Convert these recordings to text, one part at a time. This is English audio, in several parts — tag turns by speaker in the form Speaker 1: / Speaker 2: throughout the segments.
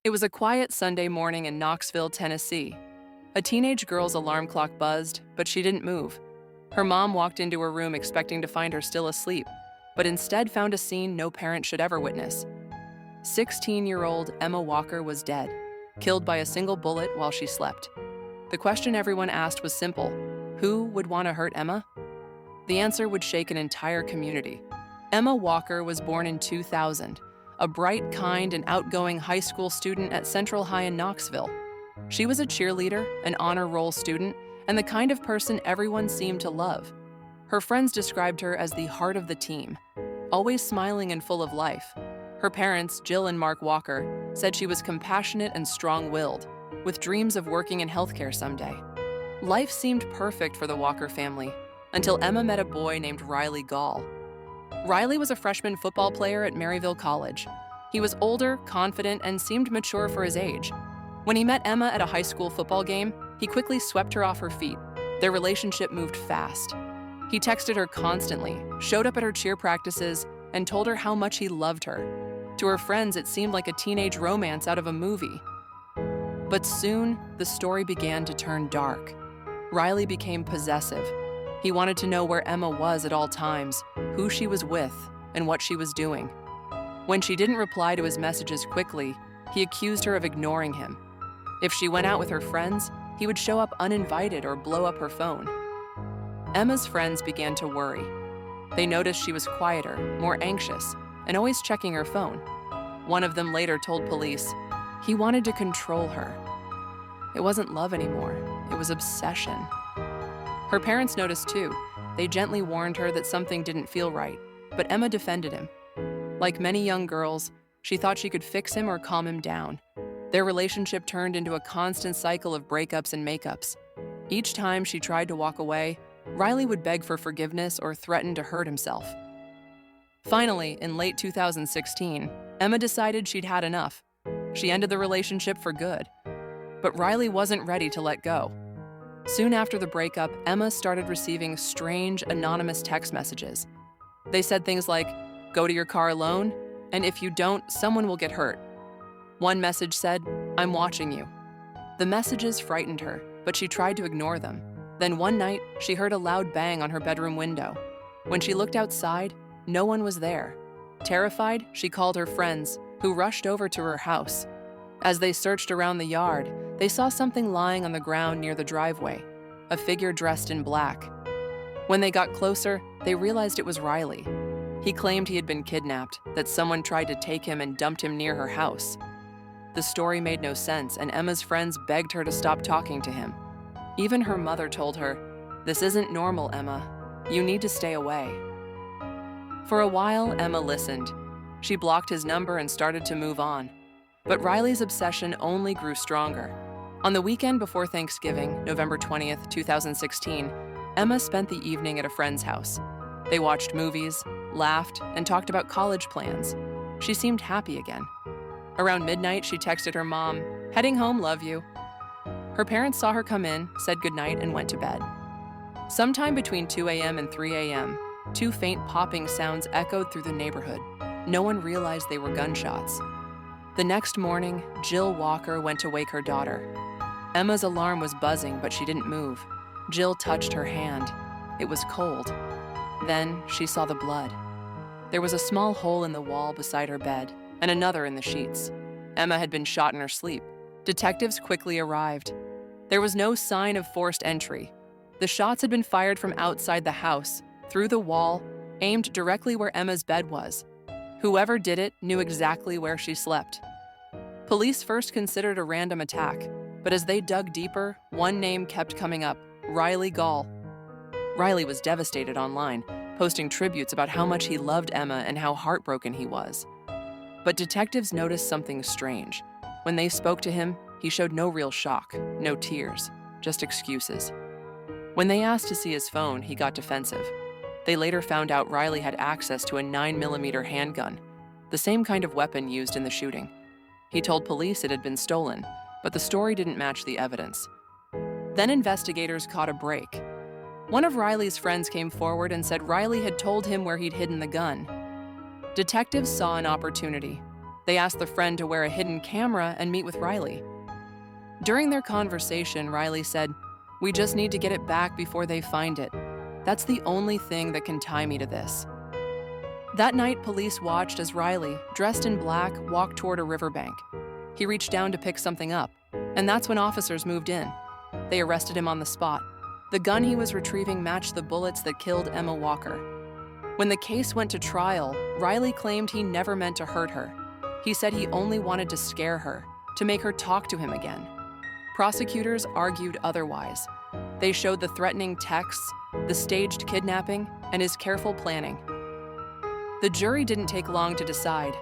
Speaker 1: It was a quiet Sunday morning in Knoxville, Tennessee. A teenage girl's alarm clock buzzed, but she didn't move. Her mom walked into her room expecting to find her still asleep, but instead found a scene no parent should ever witness. 16-year-old Emma Walker was dead, killed by a single bullet while she slept. The question everyone asked was simple: who would want to hurt Emma? The answer would shake an entire community. Emma Walker was born in 2000, a bright, kind, and outgoing high school student at Central High in Knoxville. She was a cheerleader, an honor roll student, and the kind of person everyone seemed to love. Her friends described her as the heart of the team, always smiling and full of life. Her parents, Jill and Mark Walker, said she was compassionate and strong-willed, with dreams of working in healthcare someday. Life seemed perfect for the Walker family, until Emma met a boy named Riley Gall. Riley was a freshman football player at Maryville College. He was older, confident, and seemed mature for his age. When he met Emma at a high school football game, he quickly swept her off her feet. Their relationship moved fast. He texted her constantly, showed up at her cheer practices, and told her how much he loved her. To her friends, it seemed like a teenage romance out of a movie. But soon, the story began to turn dark. Riley became possessive. He wanted to know where Emma was at all times, who she was with, and what she was doing. When she didn't reply to his messages quickly, he accused her of ignoring him. If she went out with her friends, he would show up uninvited or blow up her phone. Emma's friends began to worry. They noticed she was quieter, more anxious, and always checking her phone. One of them later told police he wanted to control her. It wasn't love anymore, it was obsession. Her parents noticed too. They gently warned her that something didn't feel right, but Emma defended him. Like many young girls, she thought she could fix him or calm him down. Their relationship turned into a constant cycle of breakups and makeups. Each time she tried to walk away, Riley would beg for forgiveness or threaten to hurt himself. Finally, in late 2016, Emma decided she'd had enough. She ended the relationship for good. But Riley wasn't ready to let go. Soon after the breakup, Emma started receiving strange, anonymous text messages. They said things like, "Go to your car alone, and if you don't, someone will get hurt." One message said, "I'm watching you." The messages frightened her, but she tried to ignore them. Then one night, she heard a loud bang on her bedroom window. When she looked outside, no one was there. Terrified, she called her friends, who rushed over to her house. As they searched around the yard, they saw something lying on the ground near the driveway, a figure dressed in black. When they got closer, they realized it was Riley. He claimed he had been kidnapped, that someone tried to take him and dumped him near her house. The story made no sense, and Emma's friends begged her to stop talking to him. Even her mother told her, "This isn't normal, Emma. You need to stay away." For a while, Emma listened. She blocked his number and started to move on. But Riley's obsession only grew stronger. On the weekend before Thanksgiving, November 20th, 2016, Emma spent the evening at a friend's house. They watched movies, laughed, and talked about college plans. She seemed happy again. Around midnight, she texted her mom, "Heading home, love you." Her parents saw her come in, said goodnight, and went to bed. Sometime between 2 a.m. and 3 a.m., two faint popping sounds echoed through the neighborhood. No one realized they were gunshots. The next morning, Jill Walker went to wake her daughter. Emma's alarm was buzzing, but she didn't move. Jill touched her hand. It was cold. Then she saw the blood. There was a small hole in the wall beside her bed, and another in the sheets. Emma had been shot in her sleep. Detectives quickly arrived. There was no sign of forced entry. The shots had been fired from outside the house, through the wall, aimed directly where Emma's bed was. Whoever did it knew exactly where she slept. Police first considered a random attack, but as they dug deeper, one name kept coming up: Riley Gall. Riley was devastated online, posting tributes about how much he loved Emma and how heartbroken he was. But detectives noticed something strange. When they spoke to him, he showed no real shock, no tears, just excuses. When they asked to see his phone, he got defensive. They later found out Riley had access to a 9mm handgun, the same kind of weapon used in the shooting. He told police it had been stolen, but the story didn't match the evidence. Then investigators caught a break. One of Riley's friends came forward and said Riley had told him where he'd hidden the gun. Detectives saw an opportunity. They asked the friend to wear a hidden camera and meet with Riley. During their conversation, Riley said, "We just need to get it back before they find it. That's the only thing that can tie me to this." That night, police watched as Riley, dressed in black, walked toward a riverbank. He reached down to pick something up, and that's when officers moved in. They arrested him on the spot. The gun he was retrieving matched the bullets that killed Emma Walker. When the case went to trial, Riley claimed he never meant to hurt her. He said he only wanted to scare her, to make her talk to him again. Prosecutors argued otherwise. They showed the threatening texts, the staged kidnapping, and his careful planning. The jury didn't take long to decide.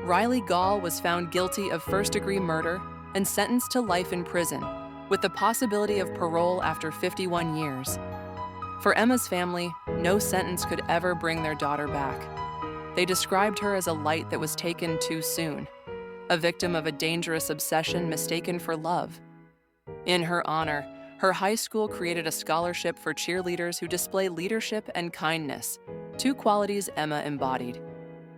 Speaker 1: Riley Gall was found guilty of first-degree murder and sentenced to life in prison, with the possibility of parole after 51 years. For Emma's family, no sentence could ever bring their daughter back. They described her as a light that was taken too soon, a victim of a dangerous obsession mistaken for love. In her honor, her high school created a scholarship for cheerleaders who display leadership and kindness, two qualities Emma embodied.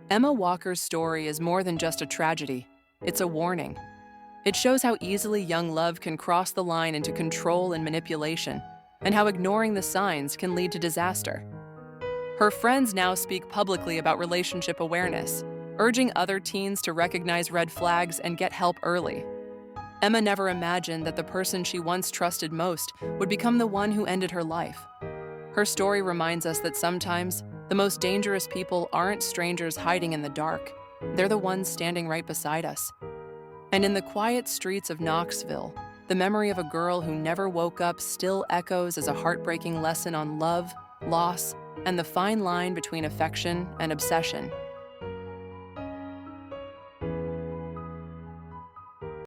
Speaker 1: Emma Walker's story is more than just a tragedy, it's a warning. It shows how easily young love can cross the line into control and manipulation, and how ignoring the signs can lead to disaster. Her friends now speak publicly about relationship awareness, urging other teens to recognize red flags and get help early. Emma never imagined that the person she once trusted most would become the one who ended her life. Her story reminds us that sometimes the most dangerous people aren't strangers hiding in the dark. They're the ones standing right beside us. And in the quiet streets of Knoxville, the memory of a girl who never woke up still echoes as a heartbreaking lesson on love, loss, and the fine line between affection and obsession.